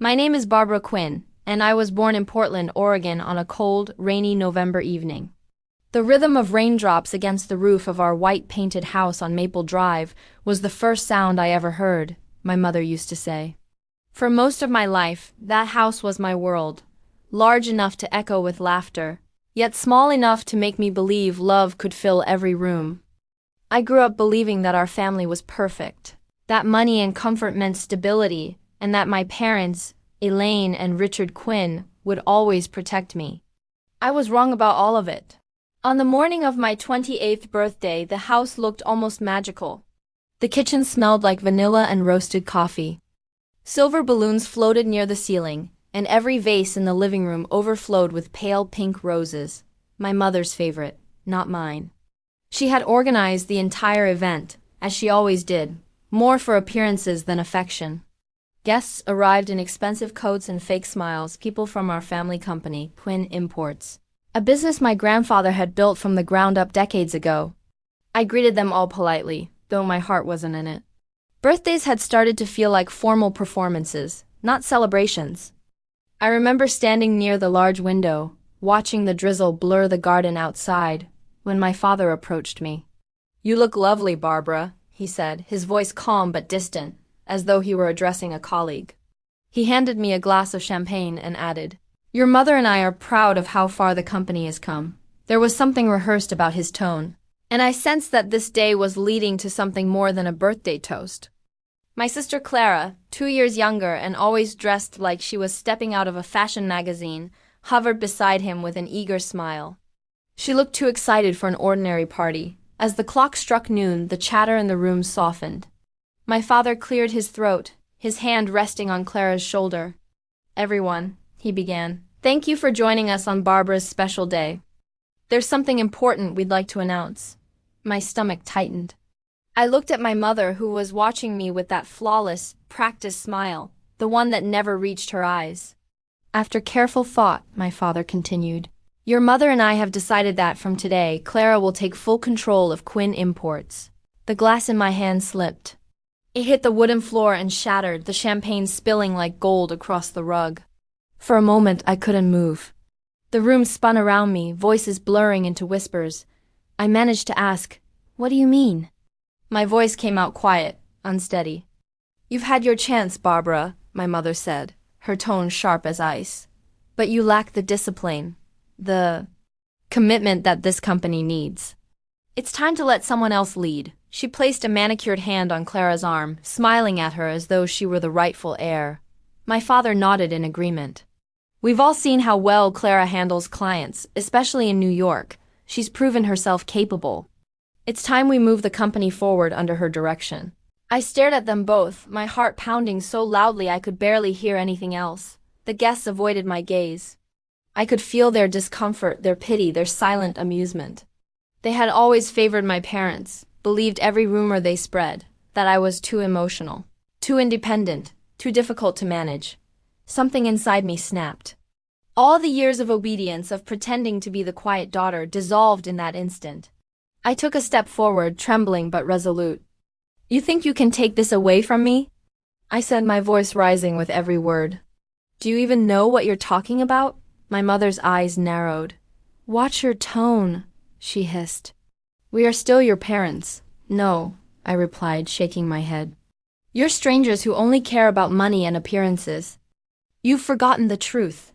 My name is Barbara Quinn, and I was born in Portland, Oregon on a cold, rainy November evening. The rhythm of raindrops against the roof of our white-painted house on Maple Drive was the first sound I ever heard, my mother used to say. For most of my life, that house was my world, large enough to echo with laughter, yet small enough to make me believe love could fill every room. I grew up believing that our family was perfect, that money and comfort meant stability, and that my parents, Elaine and Richard Quinn, would always protect me. I was wrong about all of it. On the morning of my 28th birthday, the house looked almost magical. The kitchen smelled like vanilla and roasted coffee. Silver balloons floated near the ceiling, and every vase in the living room overflowed with pale pink roses, my mother's favorite, not mine. She had organized the entire event, as she always did, more for appearances than affection. Guests arrived in expensive coats and fake smiles, people from our family company, Quinn Imports, a business my grandfather had built from the ground up decades ago. I greeted them all politely, though my heart wasn't in it. Birthdays had started to feel like formal performances, not celebrations. I remember standing near the large window, watching the drizzle blur the garden outside, when my father approached me. "You look lovely, Barbara," he said, his voice calm but distant, as though he were addressing a colleague. He handed me a glass of champagne and added, "Your mother and I are proud of how far the company has come." There was something rehearsed about his tone, and I sensed that this day was leading to something more than a birthday toast. My sister Clara, 2 years younger and always dressed like she was stepping out of a fashion magazine, hovered beside him with an eager smile. She looked too excited for an ordinary party. As the clock struck noon, the chatter in the room softened. My father cleared his throat, his hand resting on Clara's shoulder. "Everyone," he began, "thank you for joining us on Barbara's special day. There's something important we'd like to announce." My stomach tightened. I looked at my mother, who was watching me with that flawless, practiced smile, the one that never reached her eyes. "After careful thought," my father continued, "your mother and I have decided that from today, Clara will take full control of Quinn Imports." The glass in my hand slipped. It hit the wooden floor and shattered, the champagne spilling like gold across the rug. For a moment, I couldn't move. The room spun around me, voices blurring into whispers. I managed to ask, "What do you mean?" My voice came out quiet, unsteady. "You've had your chance, Barbara," my mother said, her tone sharp as ice. "But you lack the discipline, the commitment that this company needs. It's time to let someone else lead." She placed a manicured hand on Clara's arm, smiling at her as though she were the rightful heir. My father nodded in agreement. "We've all seen how well Clara handles clients, especially in New York. She's proven herself capable. It's time we move the company forward under her direction." I stared at them both, my heart pounding so loudly I could barely hear anything else. The guests avoided my gaze. I could feel their discomfort, their pity, their silent amusement. They had always favored my parents, believed every rumor they spread, that I was too emotional, too independent, too difficult to manage. Something inside me snapped. All the years of obedience, of pretending to be the quiet daughter, dissolved in that instant. I took a step forward, trembling but resolute. "You think you can take this away from me?" I said, my voice rising with every word. "Do you even know what you're talking about?" My mother's eyes narrowed. "Watch your tone," she hissed. "We are still your parents." "No," I replied, shaking my head. "You're strangers who only care about money and appearances. You've forgotten the truth."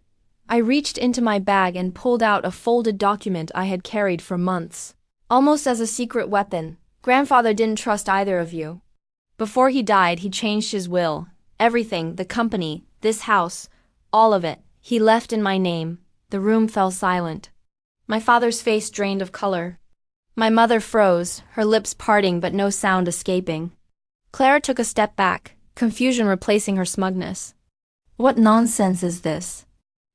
I reached into my bag and pulled out a folded document I had carried for months, almost as a secret weapon. "Grandfather didn't trust either of you. Before he died, he changed his will. Everything, the company, this house, all of it, he left in my name." The room fell silent. My father's face drained of color. My mother froze, her lips parting but no sound escaping. Clara took a step back, confusion replacing her smugness. "What nonsense is this?"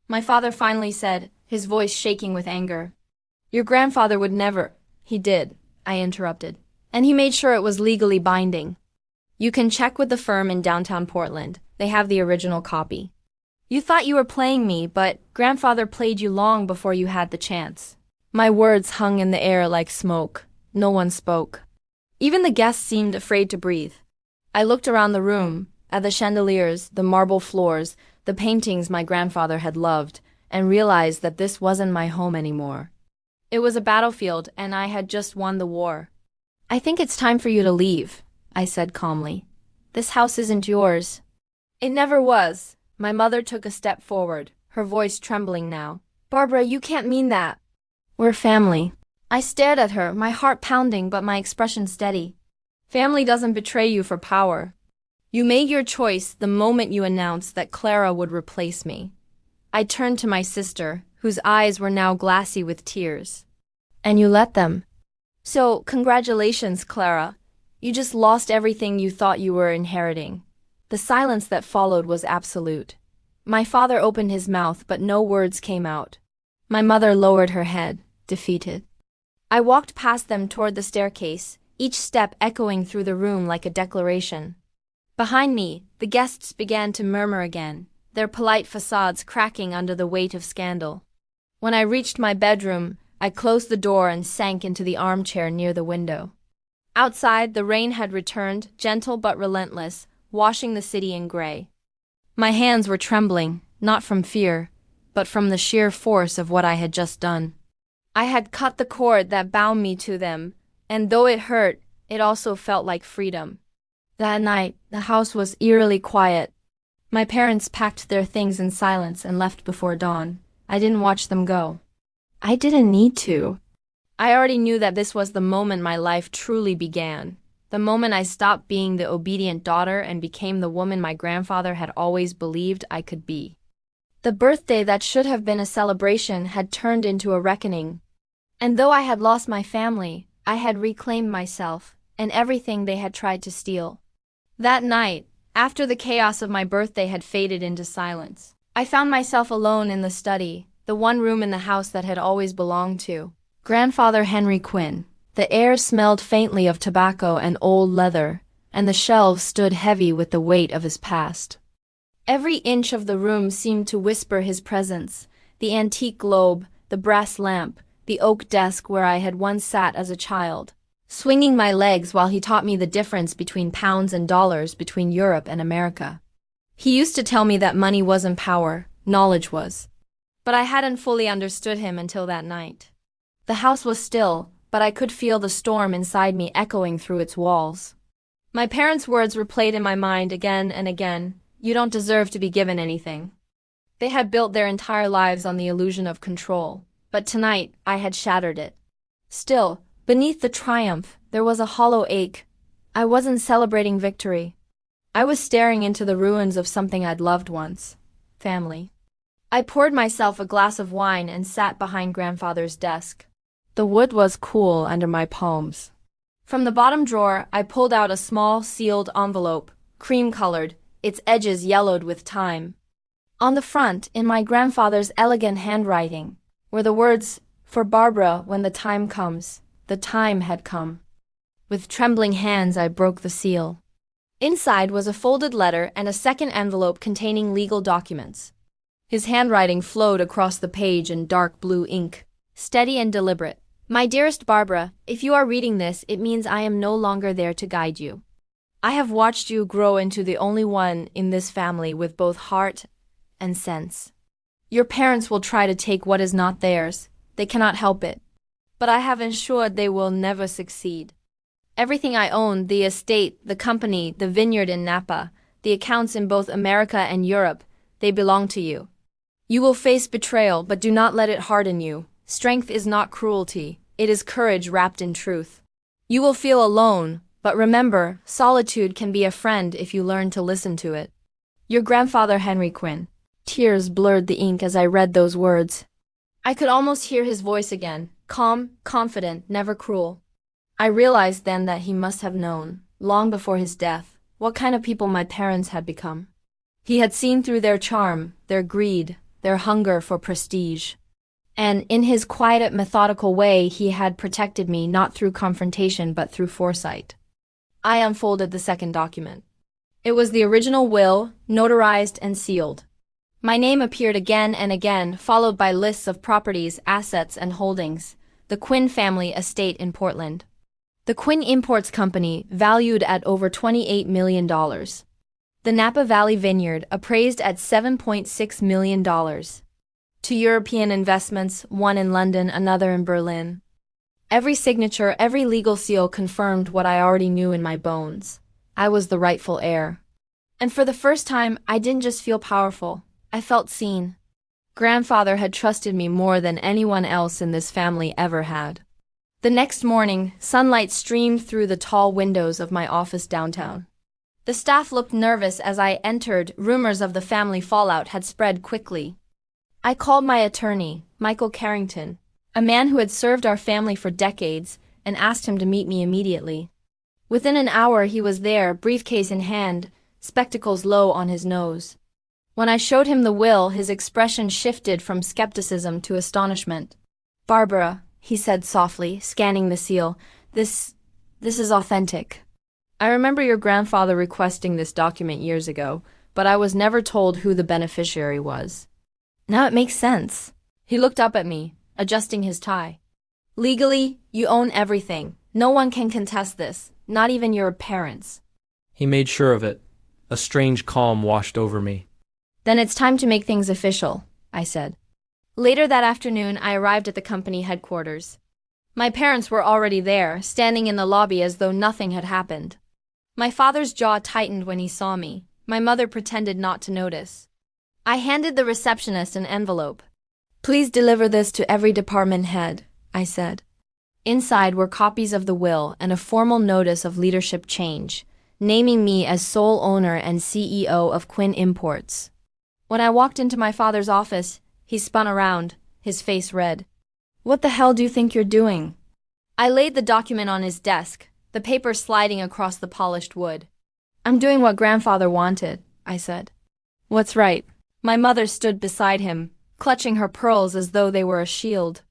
My father finally said, his voice shaking with anger. "Your grandfather would never—" "He did," I interrupted. "And he made sure it was legally binding. You can check with the firm in downtown Portland. They have the original copy. You thought you were playing me, but grandfather played you long before you had the chance." My words hung in the air like smoke. No one spoke. Even the guests seemed afraid to breathe. I looked around the room, at the chandeliers, the marble floors, the paintings my grandfather had loved, and realized that this wasn't my home anymore. It was a battlefield, and I had just won the war. "I think it's time for you to leave," I said calmly. "This house isn't yours." "It never was." My mother took a step forward, her voice trembling now. "Barbara, you can't mean that." "We're family." I stared at her, my heart pounding but my expression steady. "Family doesn't betray you for power. You made your choice the moment you announced that Clara would replace me." I turned to my sister, whose eyes were now glassy with tears. "And you let them? So, congratulations, Clara. You just lost everything you thought you were inheriting." The silence that followed was absolute. My father opened his mouth, but no words came out. My mother lowered her head, defeated. I walked past them toward the staircase, each step echoing through the room like a declaration. Behind me, the guests began to murmur again, their polite facades cracking under the weight of scandal. When I reached my bedroom, I closed the door and sank into the armchair near the window. Outside, the rain had returned, gentle but relentless, washing the city in gray. My hands were trembling, not from fear, but from the sheer force of what I had just done. I had cut the cord that bound me to them, and though it hurt, it also felt like freedom. That night, the house was eerily quiet. My parents packed their things in silence and left before dawn. I didn't watch them go. I didn't need to. I already knew that this was the moment my life truly began, the moment I stopped being the obedient daughter and became the woman my grandfather had always believed I could be. The birthday that should have been a celebration had turned into a reckoning. And though I had lost my family, I had reclaimed myself and everything they had tried to steal. That night, after the chaos of my birthday had faded into silence, I found myself alone in the study, the one room in the house that had always belonged to Grandfather Henry Quinn. The air smelled faintly of tobacco and old leather, and the shelves stood heavy with the weight of his past. Every inch of the room seemed to whisper his presence: the antique globe, the brass lamp, the oak desk where I had once sat as a child, swinging my legs while he taught me the difference between pounds and dollars, between Europe and America. He used to tell me that money wasn't power, knowledge was. But I hadn't fully understood him until that night. The house was still, but I could feel the storm inside me echoing through its walls. My parents' words replayed in my mind again and again: "You don't deserve to be given anything." They had built their entire lives on the illusion of control, but tonight I had shattered it. Still, beneath the triumph, there was a hollow ache. I wasn't celebrating victory. I was staring into the ruins of something I'd loved once: family. I poured myself a glass of wine and sat behind Grandfather's desk. The wood was cool under my palms. From the bottom drawer, I pulled out a small, sealed envelope, cream-colored, its edges yellowed with time. On the front, in my grandfather's elegant handwriting, were the words, "For Barbara, when the time comes." The time had come. With trembling hands, I broke the seal. Inside was a folded letter and a second envelope containing legal documents. His handwriting flowed across the page in dark blue ink, steady and deliberate. "My dearest Barbara, if you are reading this, it means I am no longer there to guide you. I have watched you grow into the only one in this family with both heart and sense. Your parents will try to take what is not theirs. They cannot help it. But I have ensured they will never succeed. Everything I own, the estate, the company, the vineyard in Napa, the accounts in both America and Europe, they belong to you. You will face betrayal, but do not let it harden you. Strength is not cruelty, it is courage wrapped in truth. You will feel alone, but remember, solitude can be a friend if you learn to listen to it. Your grandfather Henry Quinn." Tears blurred the ink as I read those words. I could almost hear his voice again, calm, confident, never cruel. I realized then that he must have known, long before his death, what kind of people my parents had become. He had seen through their charm, their greed, their hunger for prestige. And in his quiet, methodical way, he had protected me not through confrontation but through foresight. I unfolded the second document. It was the original will, notarized and sealed. My name appeared again and again, followed by lists of properties, assets, and holdings. The Quinn family estate in Portland. The Quinn Imports Company, valued at over $28 million. The Napa Valley Vineyard, appraised at $7.6 million. Two European investments, one in London, another in Berlin. Every signature, every legal seal confirmed what I already knew in my bones. I was the rightful heir. And for the first time, I didn't just feel powerful. I felt seen. Grandfather had trusted me more than anyone else in this family ever had. The next morning, sunlight streamed through the tall windows of my office downtown. The staff looked nervous as I entered. Rumors of the family fallout had spread quickly. I called my attorney, Michael Carrington, a man who had served our family for decades, and asked him to meet me immediately. Within an hour he was there, briefcase in hand, spectacles low on his nose. When I showed him the will, his expression shifted from skepticism to astonishment. "Barbara," he said softly, scanning the seal, This is authentic. I remember your grandfather requesting this document years ago, but I was never told who the beneficiary was. Now it makes sense." He looked up at me, adjusting his tie. "Legally, you own everything. No one can contest this, not even your parents." He made sure of it. A strange calm washed over me. "Then it's time to make things official," I said. Later that afternoon, I arrived at the company headquarters. My parents were already there, standing in the lobby as though nothing had happened. My father's jaw tightened when he saw me. My mother pretended not to notice. I handed the receptionist an envelope. "Please deliver this to every department head," I said. Inside were copies of the will and a formal notice of leadership change, naming me as sole owner and CEO of Quinn Imports. When I walked into my father's office, he spun around, his face red. "What the hell do you think you're doing?" I laid the document on his desk, the paper sliding across the polished wood. "I'm doing what grandfather wanted," I said. "What's right?" My mother stood beside him, clutching her pearls as though they were a shield.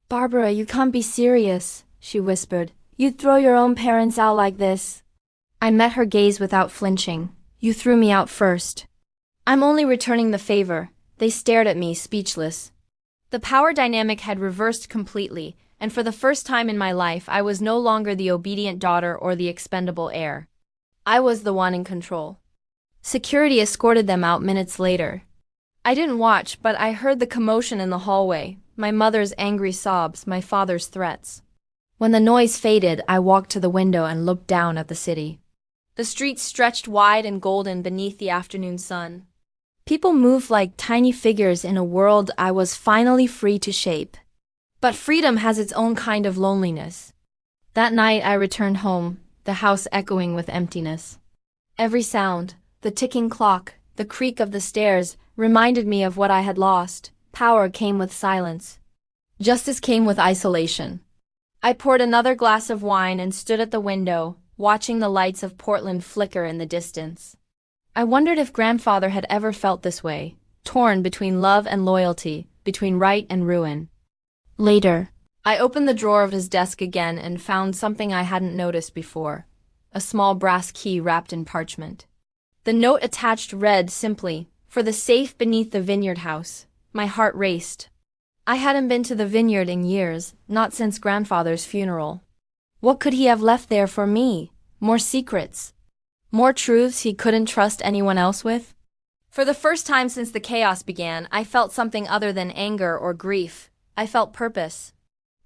"Barbara, you can't be serious," she whispered. "You'd throw your own parents out like this." I met her gaze without flinching. "You threw me out first." "I'm only returning the favor." They stared at me, speechless. The power dynamic had reversed completely, and for the first time in my life I was no longer the obedient daughter or the expendable heir. I was the one in control. Security escorted them out minutes later. I didn't watch, but I heard the commotion in the hallway, my mother's angry sobs, my father's threats. When the noise faded, I walked to the window and looked down at the city. The streets stretched wide and golden beneath the afternoon sun. People moved like tiny figures in a world I was finally free to shape. But freedom has its own kind of loneliness. That night I returned home, the house echoing with emptiness. Every sound, the ticking clock, the creak of the stairs, reminded me of what I had lost. Power came with silence. Justice came with isolation. I poured another glass of wine and stood at the window, watching the lights of Portland flicker in the distance. I wondered if grandfather had ever felt this way, torn between love and loyalty, between right and ruin. Later, I opened the drawer of his desk again and found something I hadn't noticed before, a small brass key wrapped in parchment. The note attached read simply, "For the safe beneath the vineyard house." My heart raced. I hadn't been to the vineyard in years, not since grandfather's funeral. What could he have left there for me? More secrets? More truths he couldn't trust anyone else with? For the first time since the chaos began, I felt something other than anger or grief. I felt purpose.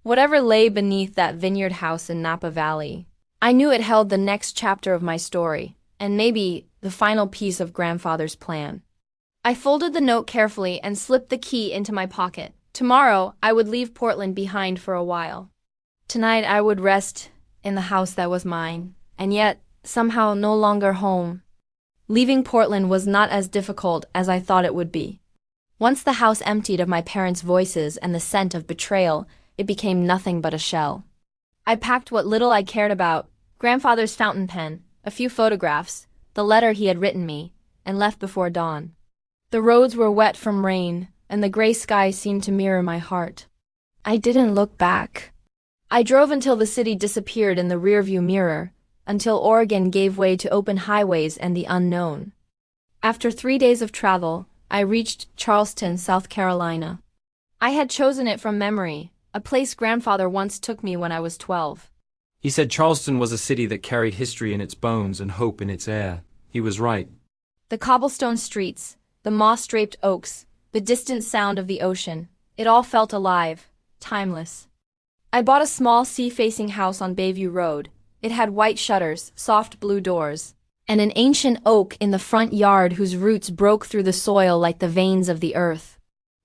Whatever lay beneath that vineyard house in Napa Valley, I knew it held the next chapter of my story, and maybe the final piece of grandfather's plan. I folded the note carefully and slipped the key into my pocket. Tomorrow, I would leave Portland behind for a while. Tonight, I would rest in the house that was mine, and yet, somehow no longer home. Leaving Portland was not as difficult as I thought it would be. Once the house emptied of my parents' voices and the scent of betrayal, it became nothing but a shell. I packed what little I cared about, grandfather's fountain pen, a few photographs, the letter he had written me, and left before dawn. The roads were wet from rain, and the gray sky seemed to mirror my heart. I didn't look back. I drove until the city disappeared in the rearview mirror, until Oregon gave way to open highways and the unknown. After 3 days of travel, I reached Charleston, South Carolina. I had chosen it from memory, a place grandfather once took me when I was 12. He said Charleston was a city that carried history in its bones and hope in its air. He was right. The cobblestone streets, the moss-draped oaks, the distant sound of the ocean, it all felt alive, timeless. I bought a small sea-facing house on Bayview Road. It had white shutters, soft blue doors, and an ancient oak in the front yard whose roots broke through the soil like the veins of the earth.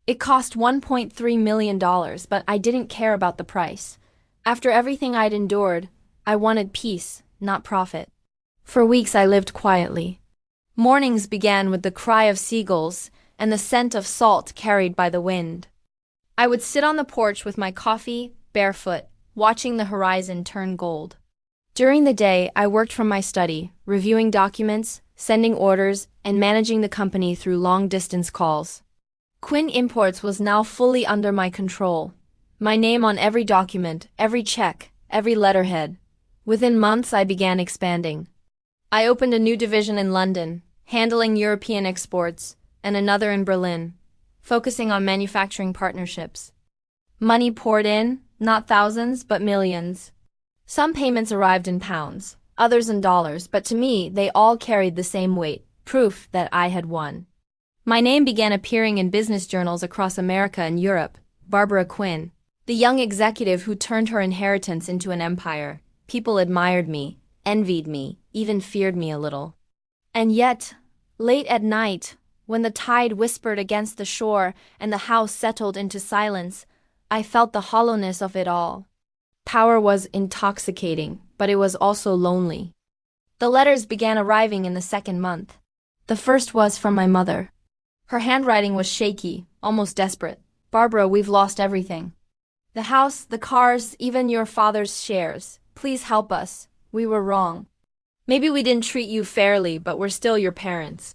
It cost $1.3 million, but I didn't care about the price. After everything I'd endured, I wanted peace, not profit. For weeks I lived quietly. Mornings began with the cry of seagulls and the scent of salt carried by the wind. I would sit on the porch with my coffee, barefoot, watching the horizon turn gold. During the day, I worked from my study, reviewing documents, sending orders, and managing the company through long-distance calls. Quinn Imports was now fully under my control. My name on every document, every check, every letterhead. Within months, I began expanding. I opened a new division in London, handling European exports, and another in Berlin, focusing on manufacturing partnerships. Money poured in, not thousands, but millions. Some payments arrived in pounds, others in dollars, but to me, they all carried the same weight, proof that I had won. My name began appearing in business journals across America and Europe. Barbara Quinn, the young executive who turned her inheritance into an empire. People admired me, envied me, even feared me a little. And yet, late at night, when the tide whispered against the shore and the house settled into silence, I felt the hollowness of it all. Power was intoxicating, but it was also lonely. The letters began arriving in the second month. The first was from my mother. Her handwriting was shaky, almost desperate. "Barbara, we've lost everything. The house, the cars, even your father's shares. Please help us. We were wrong. Maybe we didn't treat you fairly, but we're still your parents.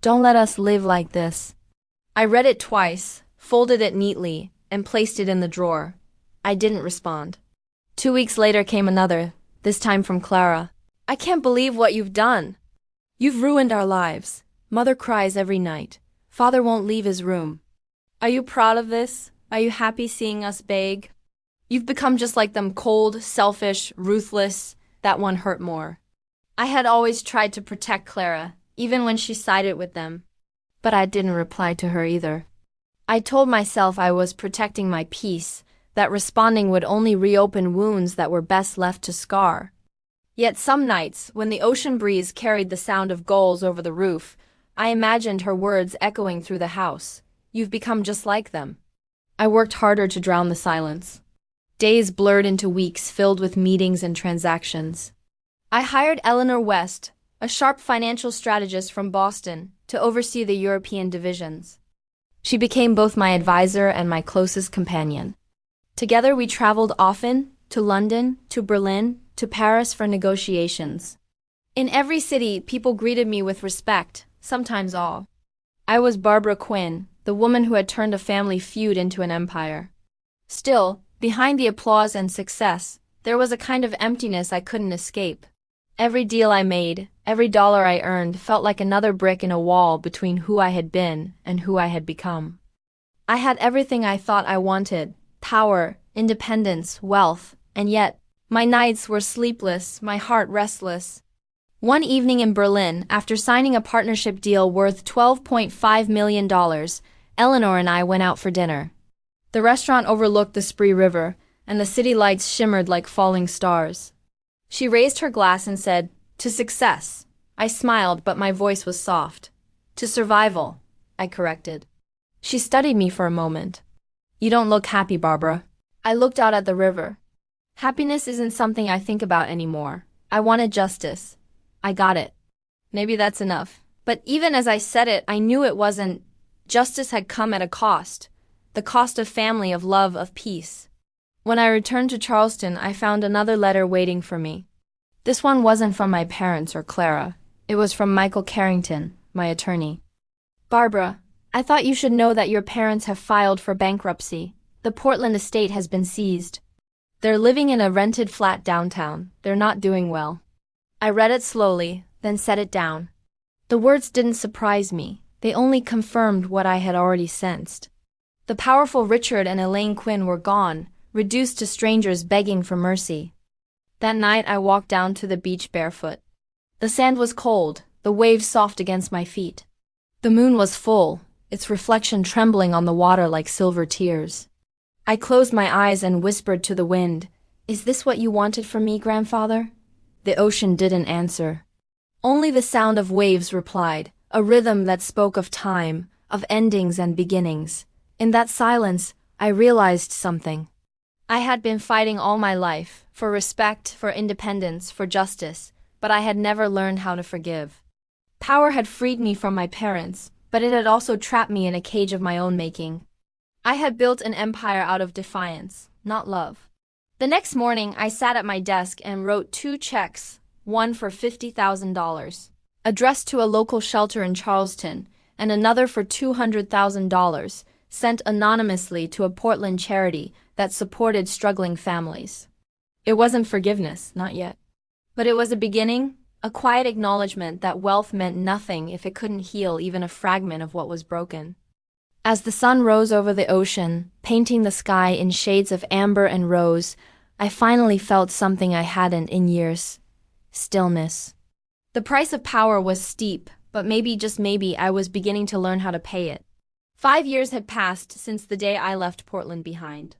Don't let us live like this." I read it twice, folded it neatly, and placed it in the drawer. I didn't respond. 2 weeks later came another, this time from Clara. "I can't believe what you've done. You've ruined our lives. Mother cries every night. Father won't leave his room. Are you proud of this? Are you happy seeing us beg? You've become just like them, cold, selfish, ruthless." That one hurt more. I had always tried to protect Clara, even when she sided with them. But I didn't reply to her either. I told myself I was protecting my peace, that responding would only reopen wounds that were best left to scar. Yet some nights, when the ocean breeze carried the sound of gulls over the roof, I imagined her words echoing through the house. "You've become just like them." I worked harder to drown the silence. Days blurred into weeks filled with meetings and transactions. I hired Eleanor West, a sharp financial strategist from Boston, to oversee the European divisions. She became both my advisor and my closest companion. Together we traveled often, to London, to Berlin, to Paris for negotiations. In every city, people greeted me with respect, sometimes awe. I was Barbara Quinn, the woman who had turned a family feud into an empire. Still, behind the applause and success, there was a kind of emptiness I couldn't escape. Every deal I made, every dollar I earned felt like another brick in a wall between who I had been and who I had become. I had everything I thought I wanted: power, independence, wealth, and yet, my nights were sleepless, my heart restless. One evening in Berlin, after signing a partnership deal worth $12.5 million, Eleanor and I went out for dinner. The restaurant overlooked the Spree River, and the city lights shimmered like falling stars. She raised her glass and said, "To success." I smiled, but my voice was soft. "To survival," I corrected. She studied me for a moment. "You don't look happy, Barbara." I looked out at the river. "Happiness isn't something I think about anymore. I wanted justice. I got it. Maybe that's enough." But even as I said it, I knew it wasn't. Justice had come at a cost. The cost of family, of love, of peace. When I returned to Charleston, I found another letter waiting for me. This one wasn't from my parents or Clara. It was from Michael Carrington, my attorney. "Barbara, I thought you should know that your parents have filed for bankruptcy. The Portland estate has been seized. They're living in a rented flat downtown. They're not doing well." I read it slowly, then set it down. The words didn't surprise me. They only confirmed what I had already sensed. The powerful Richard and Elaine Quinn were gone, reduced to strangers begging for mercy. That night I walked down to the beach barefoot. The sand was cold, the waves soft against my feet. The moon was full, its reflection trembling on the water like silver tears. I closed my eyes and whispered to the wind, "Is this what you wanted from me, grandfather?" The ocean didn't answer. Only the sound of waves replied, a rhythm that spoke of time, of endings and beginnings. In that silence, I realized something. I had been fighting all my life, for respect, for independence, for justice, but I had never learned how to forgive. Power had freed me from my parents, but it had also trapped me in a cage of my own making. I had built an empire out of defiance, not love. The next morning, I sat at my desk and wrote 2 checks, one for $50,000, addressed to a local shelter in Charleston, and another for $200,000, sent anonymously to a Portland charity that supported struggling families. It wasn't forgiveness, not yet. But it was a beginning, a quiet acknowledgement that wealth meant nothing if it couldn't heal even a fragment of what was broken. As the sun rose over the ocean, painting the sky in shades of amber and rose, I finally felt something I hadn't in years: stillness. The price of power was steep, but maybe, just maybe, I was beginning to learn how to pay it. 5 years had passed since the day I left Portland behind.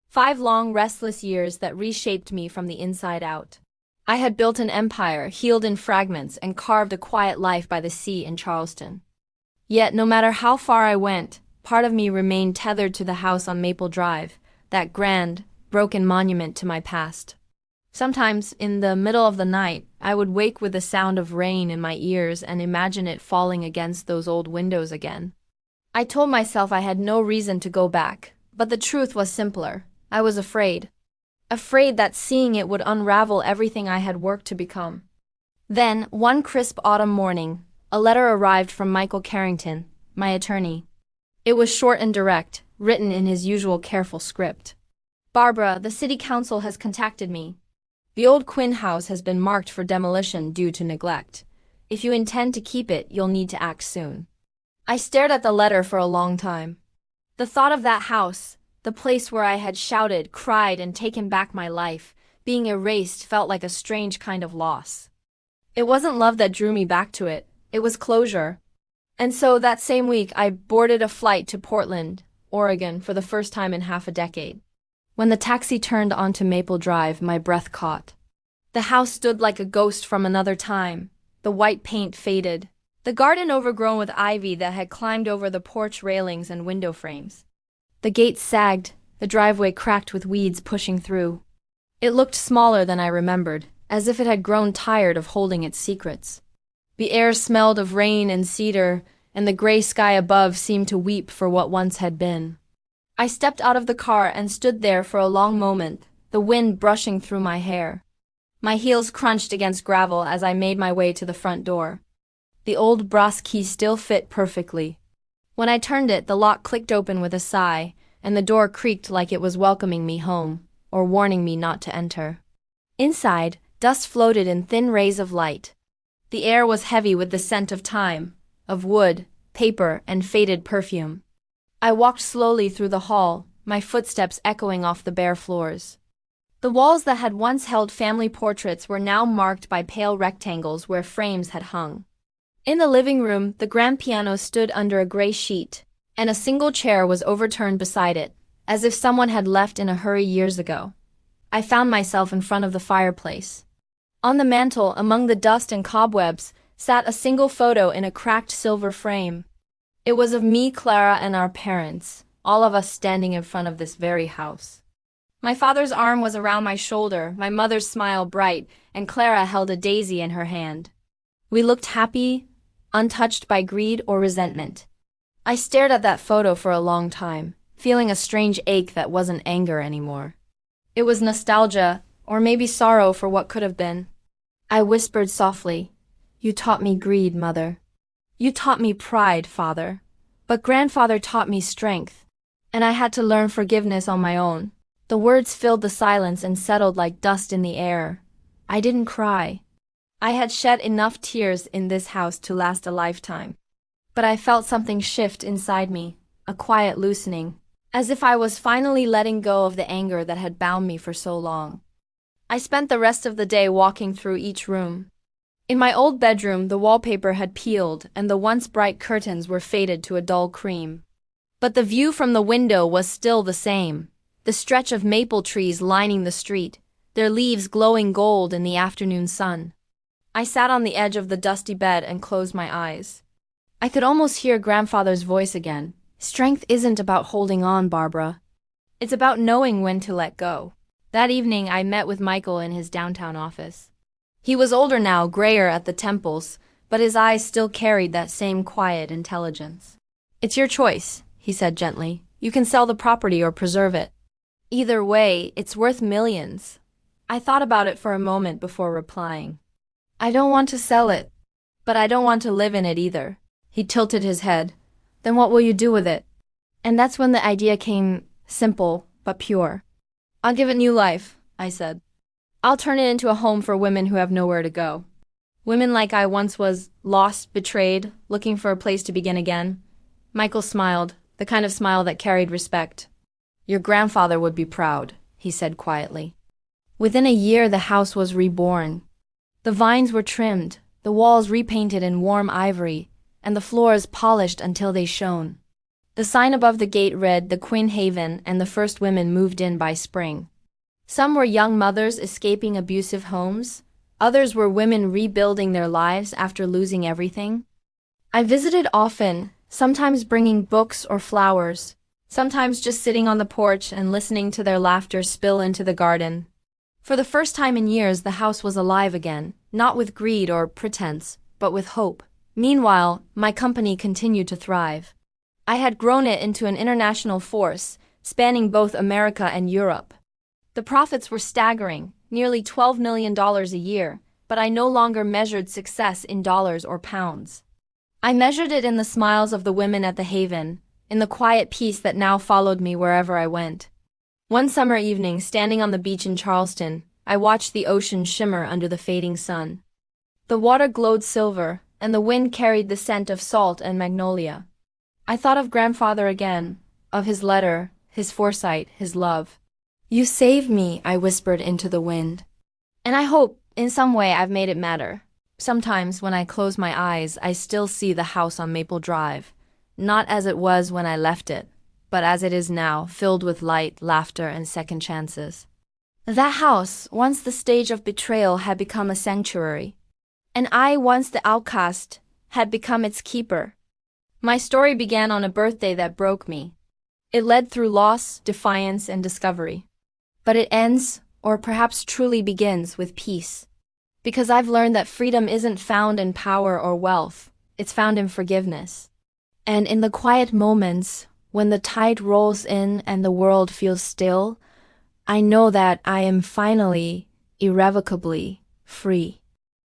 5 long, restless years that reshaped me from the inside out. I had built an empire, healed in fragments, and carved a quiet life by the sea in Charleston. Yet, no matter how far I went, part of me remained tethered to the house on Maple Drive, that grand, broken monument to my past. Sometimes, in the middle of the night, I would wake with the sound of rain in my ears and imagine it falling against those old windows again. I told myself I had no reason to go back, but the truth was simpler. I was afraid. Afraid that seeing it would unravel everything I had worked to become. Then, one crisp autumn morning, a letter arrived from Michael Carrington, my attorney. It was short and direct, written in his usual careful script. "Barbara, the city council has contacted me. The old Quinn house has been marked for demolition due to neglect. If you intend to keep it, you'll need to act soon." I stared at the letter for a long time. The thought of that house, the place where I had shouted, cried, and taken back my life, being erased, felt like a strange kind of loss. It wasn't love that drew me back to it, it was closure. And so that same week I boarded a flight to Portland, Oregon, for the first time in half a decade. When the taxi turned onto Maple Drive, my breath caught. The house stood like a ghost from another time, the white paint faded, the garden overgrown with ivy that had climbed over the porch railings and window frames. The gates sagged, the driveway cracked with weeds pushing through. It looked smaller than I remembered, as if it had grown tired of holding its secrets. The air smelled of rain and cedar, and the gray sky above seemed to weep for what once had been. I stepped out of the car and stood there for a long moment, the wind brushing through my hair. My heels crunched against gravel as I made my way to the front door. The old brass key still fit perfectly. When I turned it, the lock clicked open with a sigh, and the door creaked like it was welcoming me home, or warning me not to enter. Inside, dust floated in thin rays of light. The air was heavy with the scent of time, of wood, paper, and faded perfume. I walked slowly through the hall, my footsteps echoing off the bare floors. The walls that had once held family portraits were now marked by pale rectangles where frames had hung. In the living room, the grand piano stood under a gray sheet, and a single chair was overturned beside it, as if someone had left in a hurry years ago. I found myself in front of the fireplace. On the mantel, among the dust and cobwebs, sat a single photo in a cracked silver frame. It was of me, Clara, and our parents, all of us standing in front of this very house. My father's arm was around my shoulder, my mother's smile bright, and Clara held a daisy in her hand. We looked happy, untouched by greed or resentment. I stared at that photo for a long time, feeling a strange ache that wasn't anger anymore. It was nostalgia, or maybe sorrow for what could have been. I whispered softly, "You taught me greed, Mother. You taught me pride, Father. But Grandfather taught me strength, and I had to learn forgiveness on my own." The words filled the silence and settled like dust in the air. I didn't cry. I had shed enough tears in this house to last a lifetime. But I felt something shift inside me, a quiet loosening, as if I was finally letting go of the anger that had bound me for so long. I spent the rest of the day walking through each room. In my old bedroom, the wallpaper had peeled and the once bright curtains were faded to a dull cream. But the view from the window was still the same. The stretch of maple trees lining the street, their leaves glowing gold in the afternoon sun. I sat on the edge of the dusty bed and closed my eyes. I could almost hear Grandfather's voice again. Strength isn't about holding on, Barbara. It's about knowing when to let go. That evening, I met with Michael in his downtown office. He was older now, grayer at the temples, but his eyes still carried that same quiet intelligence. "It's your choice," he said gently. "You can sell the property or preserve it. Either way, it's worth millions." I thought about it for a moment before replying. "I don't want to sell it, but I don't want to live in it either." He tilted his head. "Then what will you do with it?" And that's when the idea came, simple but pure. "I'll give it new life," I said. "I'll turn it into a home for women who have nowhere to go. Women like I once was, lost, betrayed, looking for a place to begin again." Michael smiled, the kind of smile that carried respect. "Your grandfather would be proud," he said quietly. Within a year, the house was reborn. The vines were trimmed, the walls repainted in warm ivory, and the floors polished until they shone. The sign above the gate read "The Queen Haven," and the first women moved in by spring. Some were young mothers escaping abusive homes. Others were women rebuilding their lives after losing everything. I visited often, sometimes bringing books or flowers, sometimes just sitting on the porch and listening to their laughter spill into the garden. For the first time in years, the house was alive again, not with greed or pretense, but with hope. Meanwhile, my company continued to thrive. I had grown it into an international force, spanning both America and Europe. The profits were staggering, nearly $12 million a year, but I no longer measured success in dollars or pounds. I measured it in the smiles of the women at the Haven, in the quiet peace that now followed me wherever I went. One summer evening, standing on the beach in Charleston, I watched the ocean shimmer under the fading sun. The water glowed silver, and the wind carried the scent of salt and magnolia. I thought of Grandfather again, of his letter, his foresight, his love. "You saved me," I whispered into the wind. And I hope, in some way, I've made it matter. Sometimes, when I close my eyes, I still see the house on Maple Drive, not as it was when I left it, but as it is now, filled with light, laughter, and second chances. That house, once the stage of betrayal, had become a sanctuary. And I, once the outcast, had become its keeper. My story began on a birthday that broke me. It led through loss, defiance, and discovery. But it ends, or perhaps truly begins, with peace. Because I've learned that freedom isn't found in power or wealth, it's found in forgiveness. And in the quiet moments, when the tide rolls in and the world feels still, I know that I am finally, irrevocably, free.